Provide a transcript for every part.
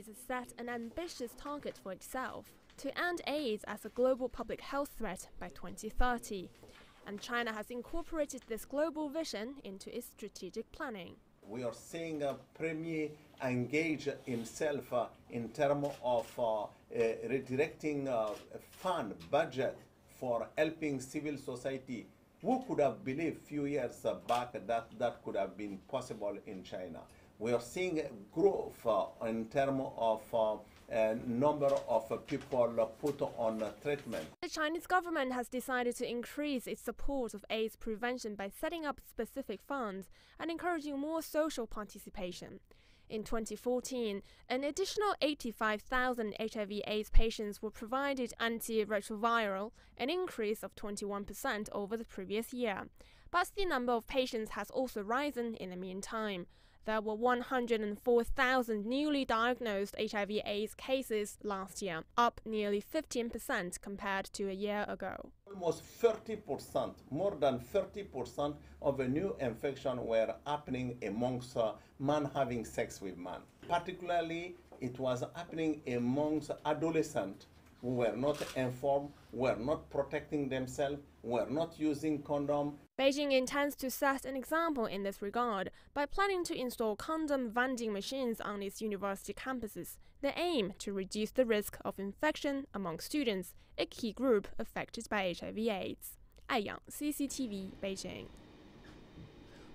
UNAIDS has set an ambitious target for itself to end AIDS as a global public health threat by 2030. And China has incorporated this global vision into its strategic planning. We are seeing a premier engage himself in terms of redirecting fund budget for helping civil society. Who could have believed a few years back that could have been possible in China? We are seeing growth in terms of number of people put on treatment. The Chinese government has decided to increase its support of AIDS prevention by setting up specific funds and encouraging more social participation. In 2014, an additional 85,000 HIV/AIDS patients were provided antiretroviral, an increase of 21% over the previous year. But the number of patients has also risen in the meantime. There were 104,000 newly diagnosed HIV/AIDS cases last year, up nearly 15% compared to a year ago. Almost 30%, more than 30% of the new infections were happening amongst men having sex with men. Particularly, it was happening amongst adolescents who were not informed, were not protecting themselves, were not using condom. Beijing intends to set an example in this regard by planning to install condom vending machines on its university campuses. They aim to reduce the risk of infection among students, a key group affected by HIV/AIDS. Aiyang, CCTV, Beijing.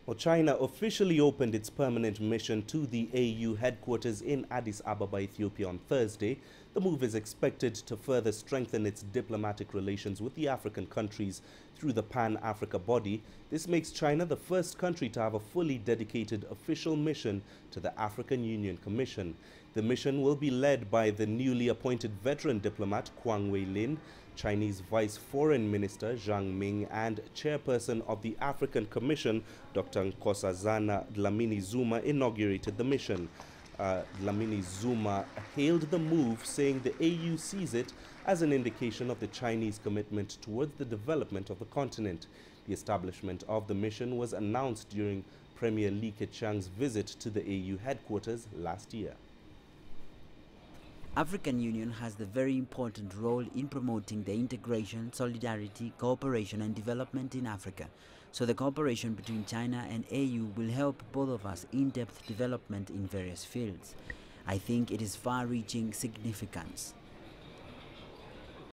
Well, China officially opened its permanent mission to the AU headquarters in Addis Ababa, Ethiopia on Thursday. The move is expected to further strengthen its diplomatic relations with the African countries through the Pan-Africa body. This makes China the first country to have a fully dedicated official mission to the African Union Commission. The mission will be led by the newly appointed veteran diplomat Kwang Wei-lin, Chinese Vice Foreign Minister Zhang Ming, and Chairperson of the African Commission, Dr. Nkosazana Dlamini Zuma, inaugurated the mission. Dlamini Zuma hailed the move, saying the AU sees it as an indication of the Chinese commitment towards the development of the continent. The establishment of the mission was announced during Premier Li Keqiang's visit to the AU headquarters last year. African Union has the very important role in promoting the integration, solidarity, cooperation and development in Africa. So the cooperation between China and AU will help both of us in-depth development in various fields. I think it is far-reaching significance.